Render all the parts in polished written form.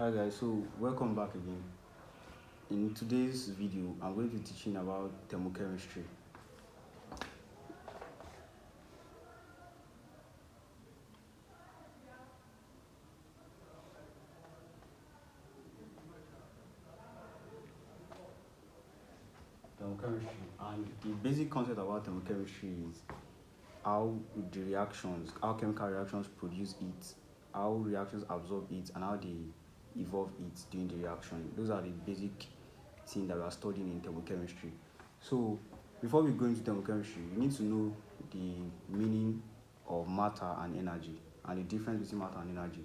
Hi guys, so welcome back again. In today's video, I'm going to be teaching about thermochemistry. Thermochemistry, and the basic concept about thermochemistry is how how chemical reactions produce heat, how reactions absorb heat, and how they evolve heat during the reaction. Those are the basic things that we are studying in thermochemistry. So before we go into thermochemistry, you need to know the meaning of matter and energy and the difference between matter and energy.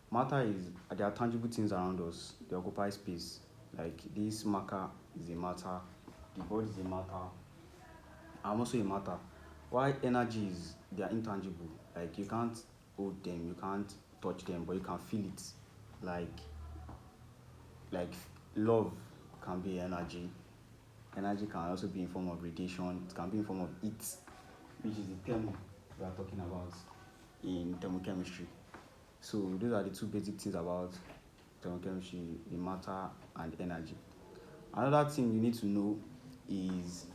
Matter is there are tangible things around us. They occupy space. Like this marker is a matter, the board is a matter, I'm also a matter. Why energy is they are intangible. Like you can't hold them, you can't touch them, but you can feel it. Like like love can be energy. Energy can also be in form of radiation. It can be in form of heat, which is the thermo we are talking about in thermochemistry. So those are the two basic things about thermochemistry: the matter and energy. Another thing you need to know is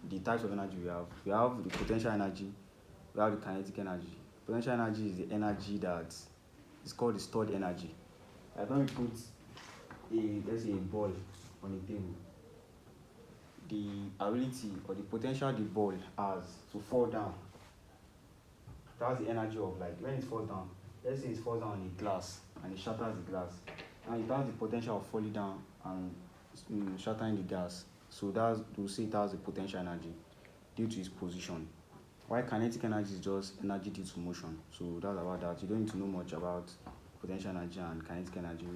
the types of energy we have. We have the potential energy, we have the kinetic energy. Potential energy is the energy that is called the stored energy. Like when we put let's say a ball on a table, the ability or the potential the ball has to fall down, that's the energy of light. When it falls down, let's say it falls down on a glass and it shatters the glass, and it has the potential of falling down and shattering the glass. So we'll say it has the potential energy due to its position. While kinetic energy is just energy due to motion. So that's about that. You don't need to know much about potential energy and kinetic energy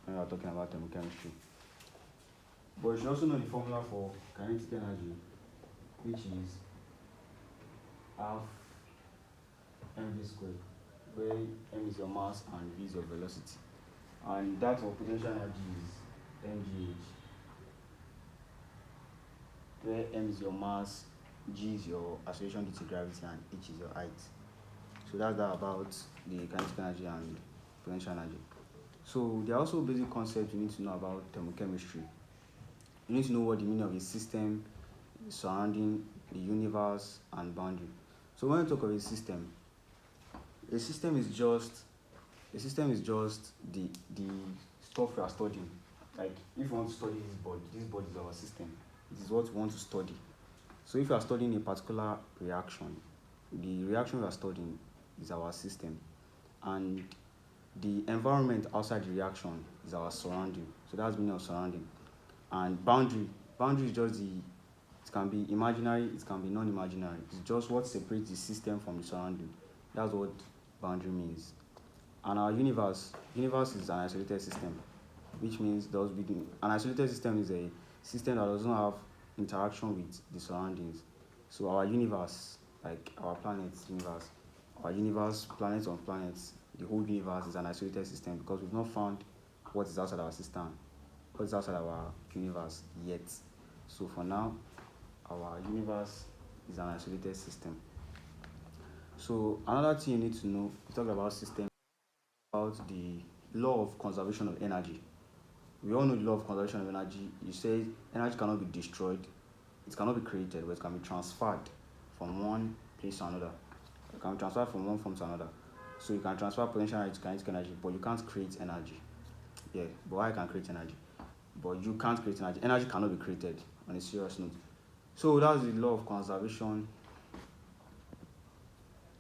when we are talking about thermochemistry. But you should also know the formula for kinetic energy, which is half mv squared, where m is your mass and v is your velocity. And that for potential energy is mgh, where m is your mass, g is your acceleration due to gravity, and h is your height. So that's that about the kinetic energy and potential energy. So there are also basic concepts you need to know about thermochemistry. You need to know what the meaning of a system, surrounding, the universe, and boundary. So when we talk of a system is just the stuff we are studying. Like if you want to study this body is our system. It is what we want to study. So if you are studying a particular reaction, the reaction we are studying is our system, and the environment outside the reaction is our surrounding. So that's the meaning of surrounding. And boundary is just it can be imaginary, it can be non-imaginary. It's just what separates the system from the surrounding. That's what boundary means. And our universe is an isolated system, which means an isolated system is a system that doesn't have interaction with the surroundings. So our universe, like our planets, planets on planets, the whole universe is an isolated system because we've not found what is outside our system, what is outside our universe yet. So for now, our universe is an isolated system. So another thing you need to know, we talk about system, about the law of conservation of energy. We all know the law of conservation of energy. You say energy cannot be destroyed, it cannot be created, but it can be transferred from one place to another. It can be transferred from one form to another. So you can transfer potential energy to kinetic energy, but you can't create energy. Yeah, but I can create energy, but you can't create energy. Energy cannot be created on a serious note. So that's the law of conservation.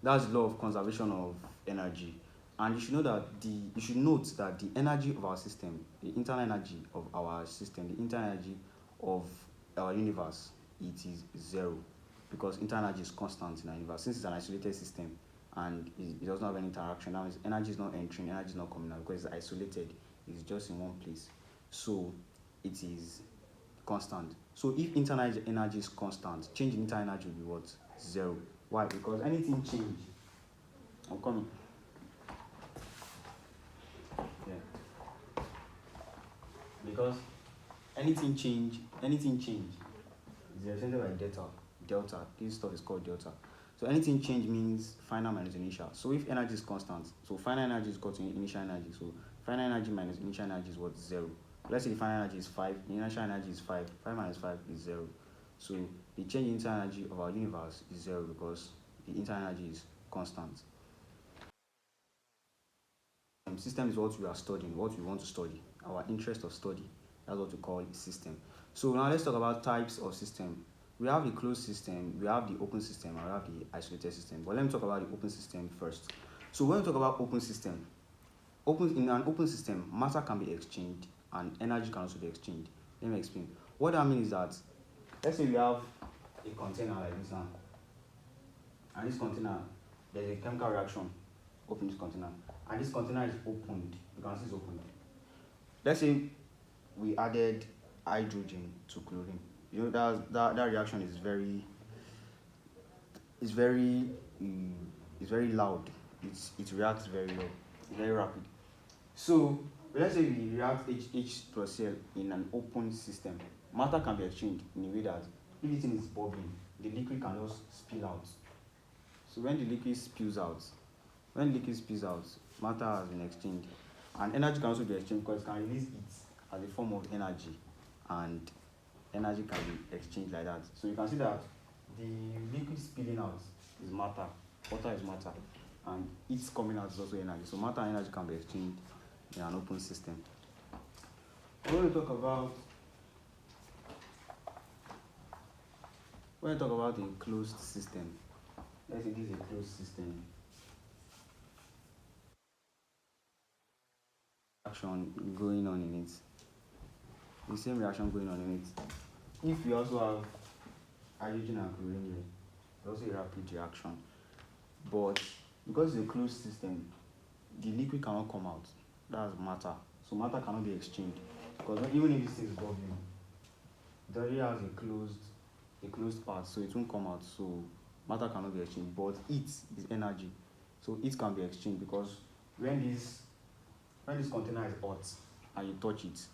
That's the law of conservation of energy. And you should note that the energy of our system, the internal energy of our system, the internal energy of our universe, it is zero, because internal energy is constant in our universe. Since it's an isolated system and it doesn't have any interaction, that means energy is not entering, energy is not coming out, because it's isolated, it's just in one place. So it is constant. So if internal energy is constant, change in internal energy will be what? Zero. Why? Because anything change, I'm coming. Yeah. Because anything change is represented by delta. This stuff is called delta. So anything change means final minus initial. So if energy is constant, so final energy is equal to initial energy. So Final energy minus initial energy is what? 0. Let's say the final energy is 5, the initial energy is 5. 5 minus 5 is 0. So the change in internal energy of our universe is 0 because the internal energy is constant. System is what we are studying, what we want to study, our interest of study. That's what we call a system. So now let's talk about types of system. We have the closed system, we have the open system, and we have the isolated system. But let me talk about the open system first. So when we talk about open system, in an open system, matter can be exchanged and energy can also be exchanged. Let me explain. What that means is that, let's say we have a container like this now, and this container, there's a chemical reaction open this container, and this container is opened. You can see it's opened. Let's say we added hydrogen to chlorine. You know that reaction is very loud. It reacts very well, very rapid. So let's say we react H plus Cl in an open system. Matter can be exchanged in a way that if the thing is bubbling, the liquid can just spill out. So when the liquid spills out, matter has been exchanged. And energy can also be exchanged because it can release heat as a form of energy, and energy can be exchanged like that. So you can see that the liquid spilling out is matter, water is matter, and heat coming out is also energy. So matter and energy can be exchanged in an open system. When we talk about a closed system, let's say this is a closed system. Reaction going on in it. The same reaction going on in it. If we also have hydrogen and chlorine here, it's also a rapid reaction. But because it's a closed system, the liquid cannot come out. That's matter. So matter cannot be exchanged. Because even if this thing is bubbling, it already has a closed part, so it won't come out. So matter cannot be exchanged. But heat is energy. So heat can be exchanged because when this container is hot and you touch it,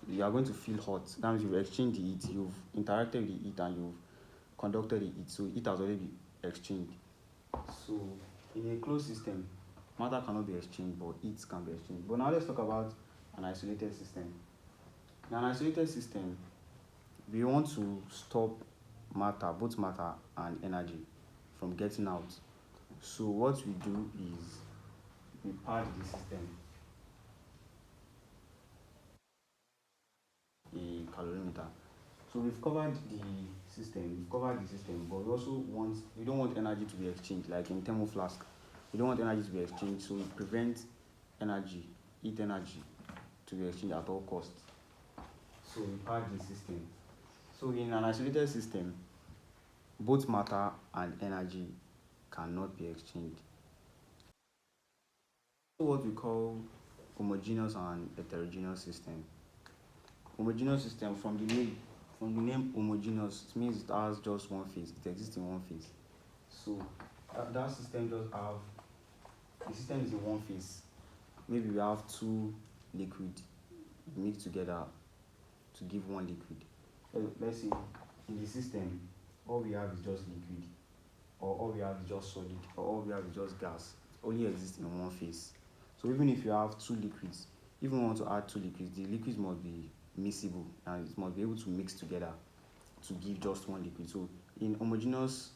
you are going to feel hot. That means you've exchanged the heat, you've interacted with the heat, and you've conducted the heat. So heat has already been exchanged. So in a closed system, matter cannot be exchanged, but heat can be exchanged. But now let's talk about an isolated system. In an isolated system, we want to stop both matter and energy, from getting out. So what we do is we pad the system, a calorimeter. So we've covered the system, but we don't want energy to be exchanged, like in thermal flask. We don't want energy to be exchanged, so we prevent heat energy to be exchanged at all costs. So we pad the system. So in an isolated system, both matter and energy cannot be exchanged. So what we call homogeneous and heterogeneous system. Homogeneous system, from the name homogeneous, it means it has just one phase. It exists in one phase. So that system the system is in one phase. Maybe we have two liquid mixed together to give one liquid. Let's say in the system, all we have is just liquid, or all we have is just solid, or all we have is just gas. It only exists in one phase. So even if you have two liquids, if you want to add two liquids, the liquids must be miscible, and it must be able to mix together to give just one liquid. So in homogeneous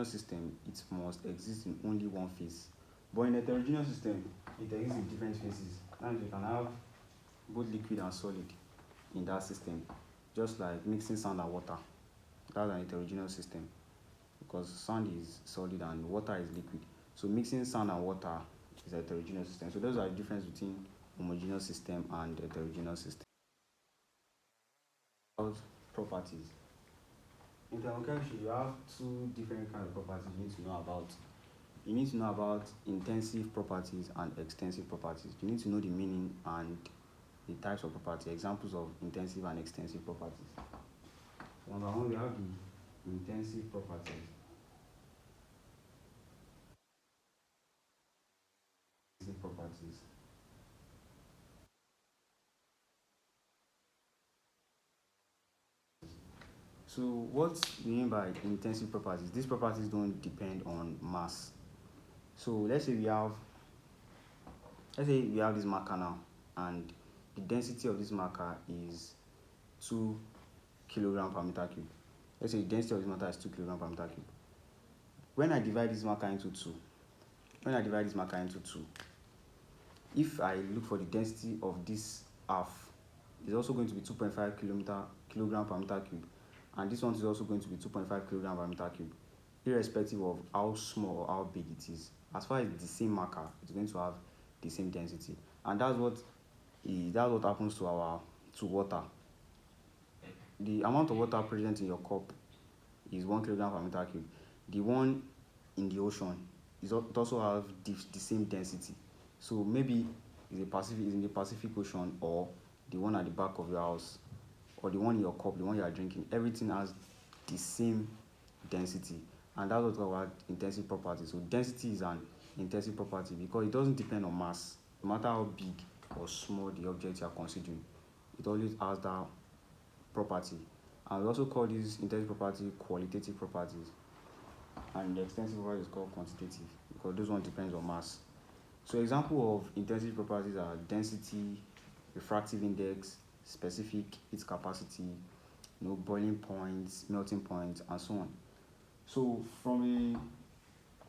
system, it must exist in only one phase. But in a heterogeneous system, it exists in different phases. And you can have both liquid and solid in that system, just like mixing sand and water. That's an heterogeneous system, because sand is solid and water is liquid. So mixing sand and water is a heterogeneous system. So those are the difference between homogeneous system and heterogeneous system. Properties. In thermochemistry, you have two different kinds of properties you need to know about. You need to know about intensive properties and extensive properties. You need to know the meaning and the types of properties, examples of intensive and extensive properties. So number one, we have the intensive properties. So what we mean by intensive properties? These properties don't depend on mass. So let's say we have let's say we have this marker now, and the density of this marker is 2 kilogram per meter cube. Let's say the density of this matter is 2 kilogram per meter cube. When I divide this marker into 2, if I look for the density of this half, it's also going to be 2.5 kilogram per meter cube, and this one is also going to be 2.5 kilogram per meter cube, irrespective of how small or how big it is. As far as the same marker, it's going to have the same density, and that's what happens to water. The amount of water present in your cup is 1 kilogram per meter cube. The one in the ocean it also have the same density. So maybe it's in the Pacific Ocean, or the one at the back of your house, or the one in your cup, the one you are drinking. Everything has the same density, and that's what we call intensive property. So density is an intensive property because it doesn't depend on mass. No matter how big or small the object you are considering, it always has that property. And we also call this intensive property qualitative properties, and the extensive property is called quantitative because those one depends on mass. So example of intensive properties are density, refractive index, specific heat capacity, boiling points, melting points, and so on. So from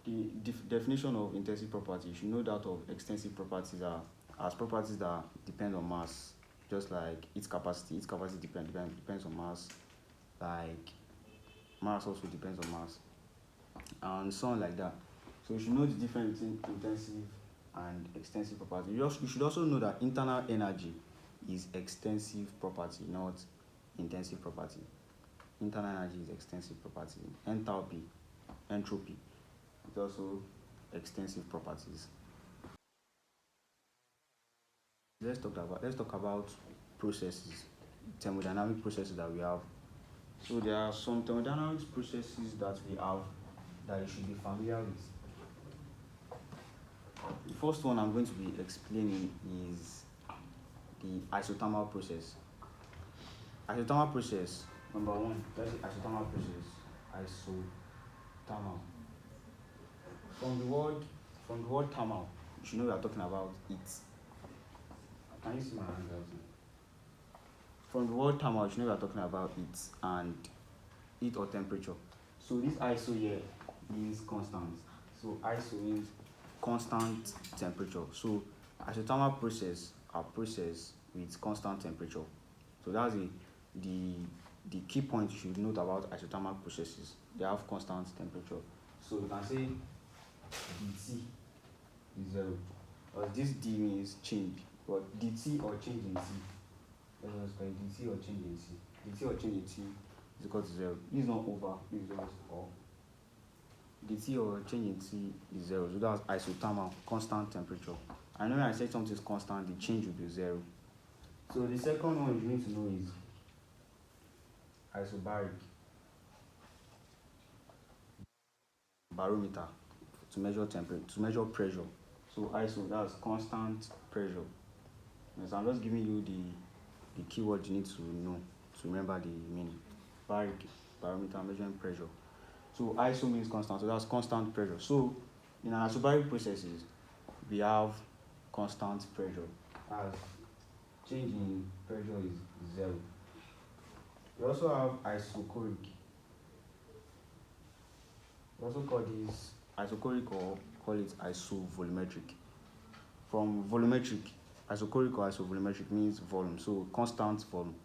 the definition of intensive property, you should know that of extensive properties are as properties that depend on mass, just like heat capacity. Heat capacity depends on mass, like mass also depends on mass, and so on like that. So you should know the difference between intensive and extensive property. You should also know that internal energy is extensive property, not intensive property. Internal energy is extensive property. Entropy is also extensive properties. Let's talk about processes, thermodynamic processes that we have. So there are some thermodynamic processes that we have that you should be familiar with. The first one I'm going to be explaining is the isothermal process. Isothermal process, number one, that's the isothermal process. Isothermal. From the word thermal, you should know we are talking about heat. Can you see my hand out? From the word thermal, you should know we are talking about heat and heat or temperature. So this iso here means constant. So iso means constant temperature. So isothermal process are process with constant temperature. So that's the key point you should note about isothermal processes. They have constant temperature. So you can say dt is 0. Or this d means change, but dt or change in t. Let's just call it dt or change in t. Dt or change in t is equal to 0. This is not over, this is just or. Dt or change in t is 0. So that's isothermal, constant temperature. I know when I say something is constant, the change will be 0. So the second one you need to know is isobaric. Barometer to measure temperature, to measure pressure. So iso, that's constant pressure. So I'm just giving you the keyword you need to know to remember the meaning. Barometer, measuring pressure. So iso means constant, so that's constant pressure. So in an isobaric processes, we have constant pressure, as change in pressure is 0. We also have isochoric. We also call this isochoric or call it isovolumetric. From volumetric, isochoric or isovolumetric means volume, so constant volume.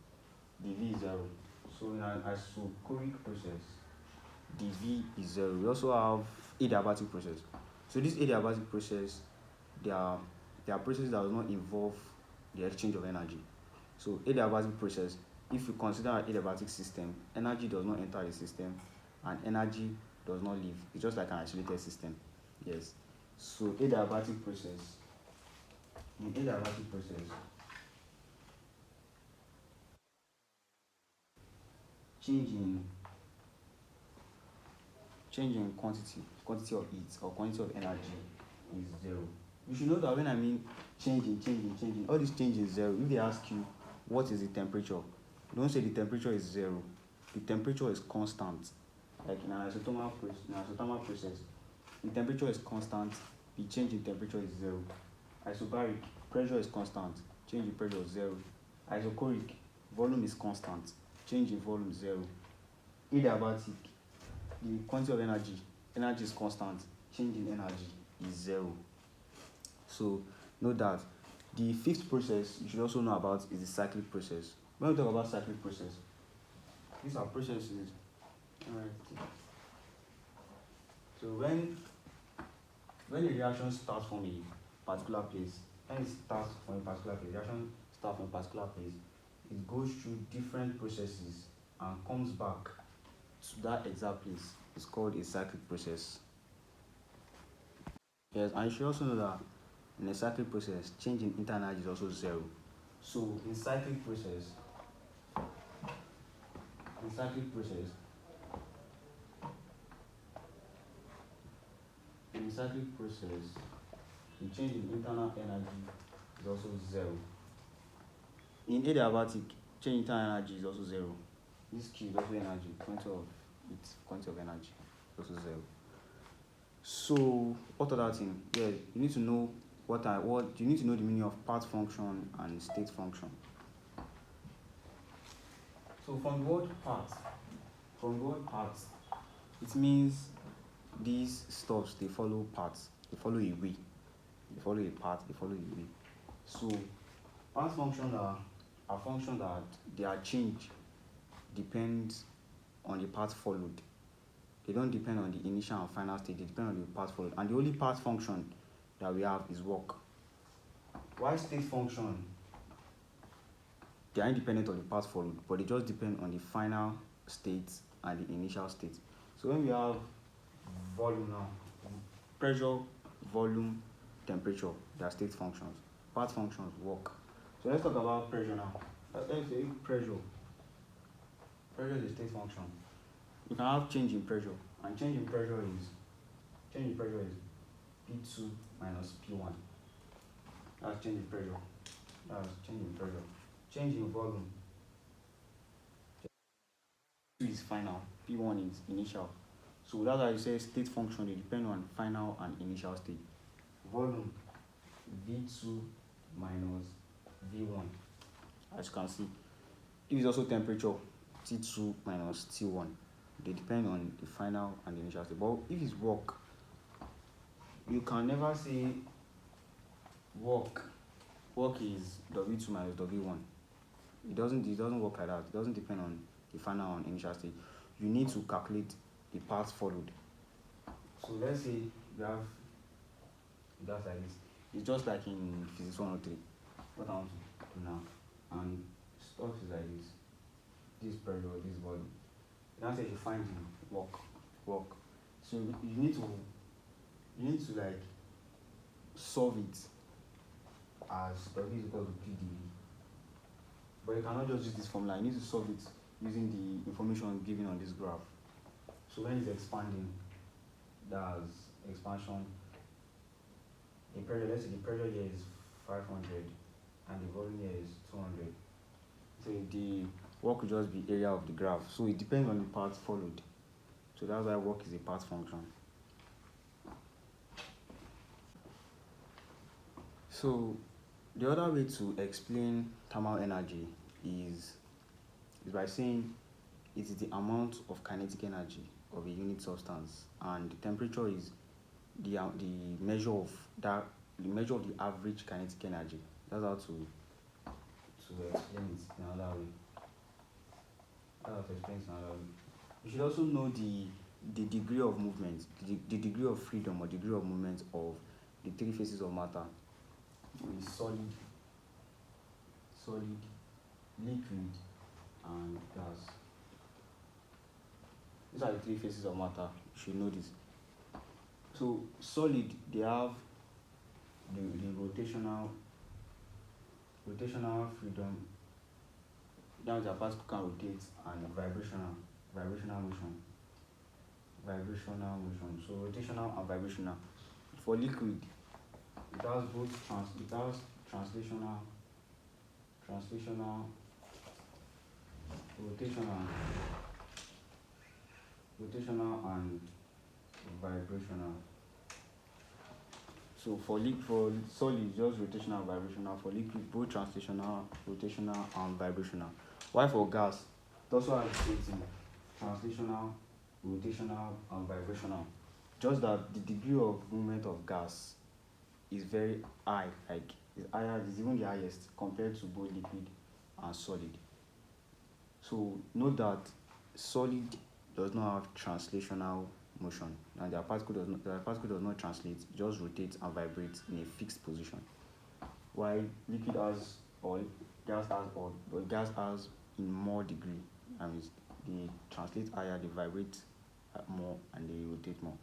dV is 0. So in an isochoric process, dV is 0. We also have adiabatic process. So this adiabatic process, they are processes that do not involve the exchange of energy. So adiabatic process, if you consider an adiabatic system, energy does not enter the system and energy does not leave. It's just like an isolated system. Yes. So adiabatic process. In adiabatic process, change in quantity of heat or quantity of energy is 0. You should know that when I mean changing, all these change is 0. If they ask you what is the temperature, don't say the temperature is 0. The temperature is constant. Like in an isothermal process, the temperature is constant, the change in temperature is 0. Isobaric, pressure is constant, change in pressure is 0. Isochoric, volume is constant, change in volume is 0. Adiabatic, the quantity of energy is constant, change in energy is 0. So note that the fifth process you should also know about is the cyclic process. When we talk about cyclic process, these are processes. Alright. So when a reaction starts from a particular place, when it starts from a particular place, reaction starts from a particular place, it goes through different processes and comes back to that exact place. It's called a cyclic process. Yes, and you should also know that in a cyclic process, change in internal energy is also 0. So in cyclic process, the change in internal energy is also 0. In adiabatic, change in internal energy is also 0. This Q is also energy, quantity of energy is also 0. So what other thing? Yeah, you need to know you need to know the meaning of path function and state function. So from the word path, it means these stuffs, they follow paths, they follow a way, they follow a path, they follow a way. So path functions are functions that their change depends on the path followed. They don't depend on the initial and final state, they depend on the path followed. And the only path function that we have is work. While state function, they are independent of the path followed, but they just depend on the final state and the initial state. So when we have volume now, pressure, volume, temperature, they are state functions. Path functions, work. So let's talk about pressure now. Let's say pressure. Pressure is a state function. You can have change in pressure, and change in pressure is P2 minus P1. That's change in pressure. Change in volume. P2 is final, P1 is initial. So that's why you say state function, they depend on final and initial state. Volume, V2 minus V1. As you can see, if it's also temperature, T2 minus T1. They depend on the final and the initial state. But if it's work, you can never say work is W2 minus W1. It doesn't work like that. It doesn't depend on the final and initial state. You need to calculate the path followed. So let's say you have that's like this. It's just like in physics 103. What I want to do now. And stuff is like this. This pressure, this volume. Now say you find the work. So you need to like solve it as W is equal to PdV. But you cannot just use this formula. You need to solve it using the information given on this graph. So when it's expanding, that's expansion. The pressure, let's say the pressure here is 500 and the volume here is 200. So the work will just be area of the graph. So it depends on the path followed. So that's why work is a path function. So the other way to explain thermal energy is by saying it is the amount of kinetic energy of a unit substance, and the temperature is the measure of the average kinetic energy. That's how to explain it in another way. You should also know the degree of movement, the degree of freedom or degree of movement of the three phases of matter. Is solid, liquid, and gas. These are the three phases of matter. You should know this. So solid, they have the rotational freedom. That the particle can rotate, and vibrational motion. So rotational and vibrational. For liquid, it has both translational, rotational and vibrational. So for solid, just rotational and vibrational. For liquid, both translational, rotational, and vibrational. While for gas, it also has rating, translational, rotational, and vibrational. Just that the degree of movement of gas is very high, like it's higher, is even the highest compared to both liquid and solid. So note that solid does not have translational motion, and their particle does not translate, it just rotates and vibrates in a fixed position. While liquid has all, gas has all, but gas has in more degree. I mean, they translate higher, they vibrate more, and they rotate more.